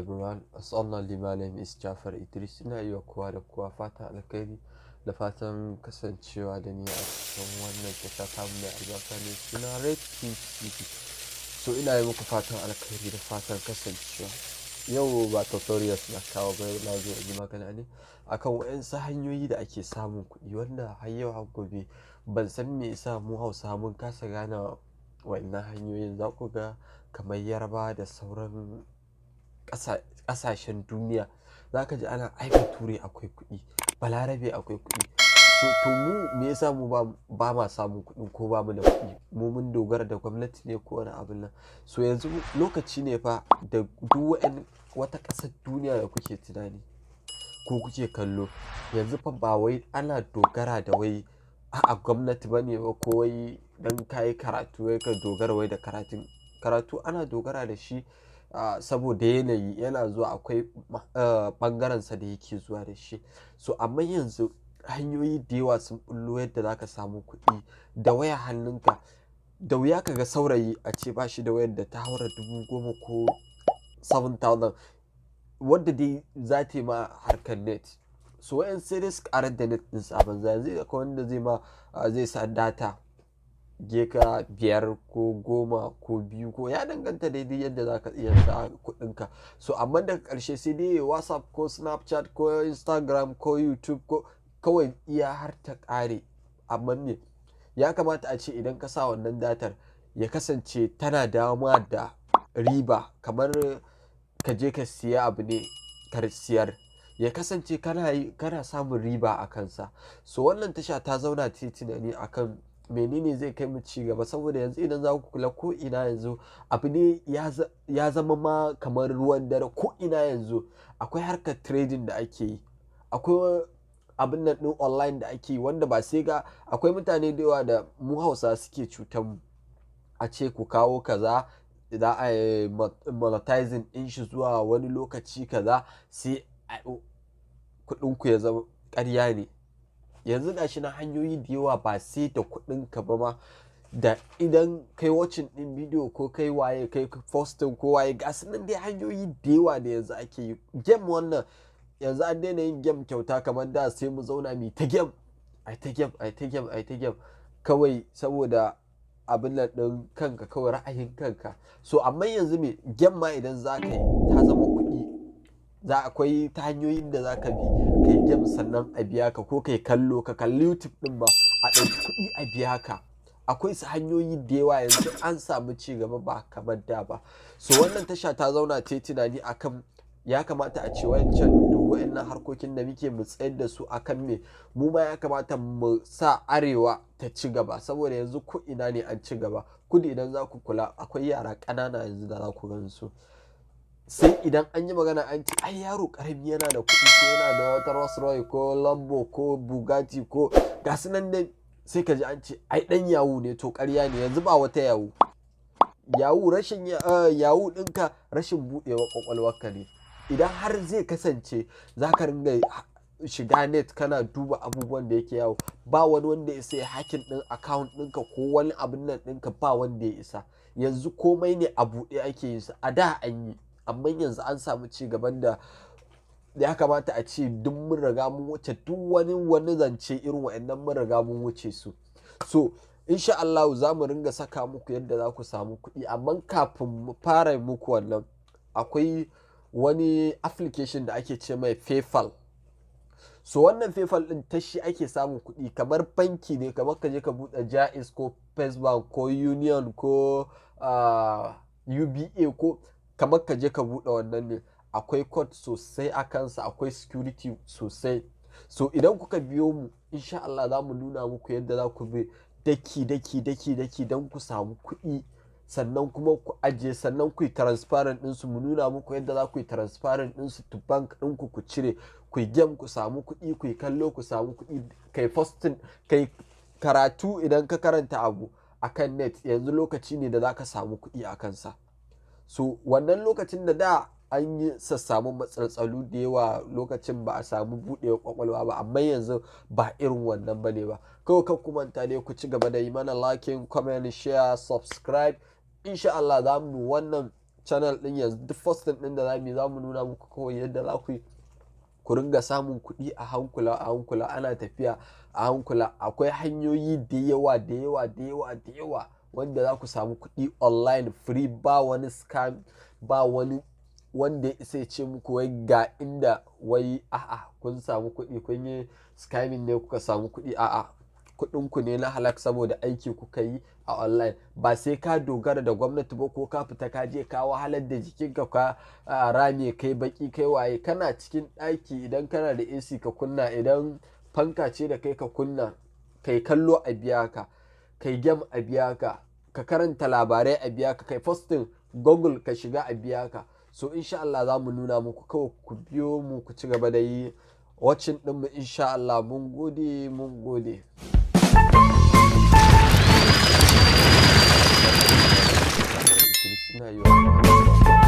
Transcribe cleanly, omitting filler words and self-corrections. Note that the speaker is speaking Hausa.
everyone. As only my name is Jafar Idris. Ina yi wa kowa da kowa fatan alkhairi da fatan kasancewa da ni a cikin wannan tasha tamu mai albarka ne suna LOAQCIN. So ina yi muku fatan alkhairi da fatan kasancewa. Yau ba tutorials na kawo ba, na zo in yi magana ne akan waɗansu hanyoyi da ake samun kuɗi wanda har yau har gobe ban san me yasa mu Hausawa mun kasa gane wannan hanyoyin. Za ku ga kamar Yarbawa da sauran ƙasashen duniya za ka ji ana ai Bature akwai kuɗi, Balarabe akwai kuɗi. To mu me yasa mu ba ma samun kuɗi ko ba mu da kuɗi? Mu mun dogara da gwamnati ne ko wani abin nan? So yanzu lokaci ne fa da duk wata ƙasar duniya da kuke tunani ko kuke kallo yanzu fa ba wai ana dogara da wai a gwamnati bane ba ko wai dan kayi karatu wai ka dogara wai da karatu ana dogara da shi saboda yanayi yana zuwa, akwai ɓangarensa da yake zuwa da shi. So amma yanzu hanyoyi da yawa sun bullo yadda za ka samu kuɗi da waya hannunka. Da wuya ka ga saurayi a ce ba shi da wayar da ta haura 10,000 ko 7,000 wadda dai za ta yi ma harkar net. So wayan sai dai su ƙarar da net ɗinsu a banza. Yanzu akwai wanda zai sa data geka 5 ko 10 ko 2 ko ya danganta daidai yadda za ka iya sa kuɗinka. So amma daga ƙarshe sai dai WhatsApp ko Snapchat ko Instagram ko YouTube ko kawai iya har ta ƙare. Amma me ya kamata a ce idan ka sa wannan datar ya kasance tana dama da riba, kamar ka je ka siya abu ne ka siyar ya kasance kana samun riba a kansa. So wannan tasha ta zauna ta yi tunani akan menene zai kai mu ci gaba, saboda yanzu idan za ku kula ko ina yanzu abu ne ya zama ma kamar ruwan dare. Ko ina yanzu akwai harkar trading da ake yi, akwai abin nan ɗin online da ake yi wanda ba sai ga akwai mutane da yawa da mu Hausa suke cutar mu a ce ku kawo kaza za a yi monetizing ɗin shi zuwa wani lokaci kaza sai kuɗinku ya zama ƙarya ne. Yanzu ga shi na hanyoyi da yawa ba sai da kuɗinka ba ma, da idan kai watching ɗin bidiyo ko kai waye kai posting ko waye ga su nan dai hanyoyi da yawa da yanzu ake yi. Game wannan yanzu an daina yin game kyauta kamar da sai mu zauna mu ta game ai ta game kawai saboda abin nan ɗin kanka, kawai ra'ayin kanka. So amma yanzu me game ma idan za ka yi ta zama kuɗi. Akwai ta hanyoyin da za ka bi kai game sannan a biya ka, ko kai kallo ka kalli YouTube ɗin ba a ɗauki kuɗi a biya ka. Akwai su hanyoyi da yawa yanzu an samu ci gaba ba kamar da ba. So wannan tasha ta zauna ta yi tunani akan ya kamata a ce wayancan duk wayannan harkokin da muke mu tsayar da su akan me mu ma ya kamata mu sa Arewa ta ci gaba, saboda yanzu ko ina ne an ci gaba. Kudu idan za ku kula akwai yara ƙanana yanzu da za ku gan su, sai idan an yi magana an ce ai yaro ƙarami yana da kuɗi ko yana da wata Rolls Royce ko Lambo ko Bugatti ko ga su nan dai, sai ka ji an ce ai ɗan yawu ne. To ƙarya ne, yanzu ba wata yawu rashin yawu ɗinka rashin buɗewa ƙwaƙwalwarka ne. Idan har zai kasance za ka ringa shiga net kana duba abubuwan da yake yawo, ba wani wanda ya sai hacking ɗin account ɗinka ko wani abin nan ɗinka, ba wanda ya isa. Yanzu komai ne a buɗe ake yin sa. A da an yi, amma yanzu an samu ci gaban da ya kamata a ce duk mun riga mun wuce duk wani zance irin wa'annan mun riga mun wuce su. So insha Allah za mu ringa saka muku yadda za ku samu kuɗi. Amma kafin mu fara muku wannan akwai wani application da ake ce mai PayPal. So wannan PayPal ɗin ta shi ake samun kuɗi, kamar banki ne, kamar ka je ka buɗe Jaiz ko First Bank ko Union ko UBA ko kamar ka je ka buɗe wannan ne. Akwai code sosai a kansa, akwai security sosai. So idan kuka biyo mu insha Allah za mu nuna muku yadda za ku bi daki don ku samu kuɗi, sannan kuma ku ajiye, sannan ku yi transparent ɗinsu. Mu nuna muku yadda za ku yi transparent ɗinsu to bank ɗinku ku cire, ku yi game ku samu kuɗi, ku yi kallo ku samu kuɗi, kai posting, kai karatu. Idan ka karanta abu akan net yanzu lokaci ne da za ka samu kuɗi a kansa. So wannan lokacin da an yi sassamun matsaltsalu da yawa, lokacin ba a samu buɗewa ƙwaƙwalwa ba, amma yanzu ba irin wannan ba ne ba. Kawai kan ku manta ne ku ci gaba da yi mana liking, comment, share, subscribe. Insha Allah za mu wannan channel din yanzu duk posting din da zamu nuna muku kawai yadda za ku ringa samun kuɗi a hankula ana tafiya a hankula. Akwai hanyoyi da yawa wanda za ku samu kuɗi online free, ba wani scam, ba wani wanda ya isa ya ce muku wai ga inda wai kun samu kuɗi, kun yi scamming ne kuka samu kuɗi. Kuɗinku ne na halak saboda aiki kuka yi a online. Ba sai ka dogara da gwamnati ba ko ka fita ka je ka wahalar da jikinka ka rame kai baki kai waye. Kana cikin ɗaki idan kana da AC ka kunna, idan fanka ce da kai ka kunna, kai kallo a biya ka, kai game a biya ka, ka karanta labarai a biya ka, kai posting Google ka shiga a biya ka. So insha Allah za mu nuna muku, kawai ku biyo mu ku ci gaba da yi watching ɗinmu insha Allah. Mun gode. Ina yi wa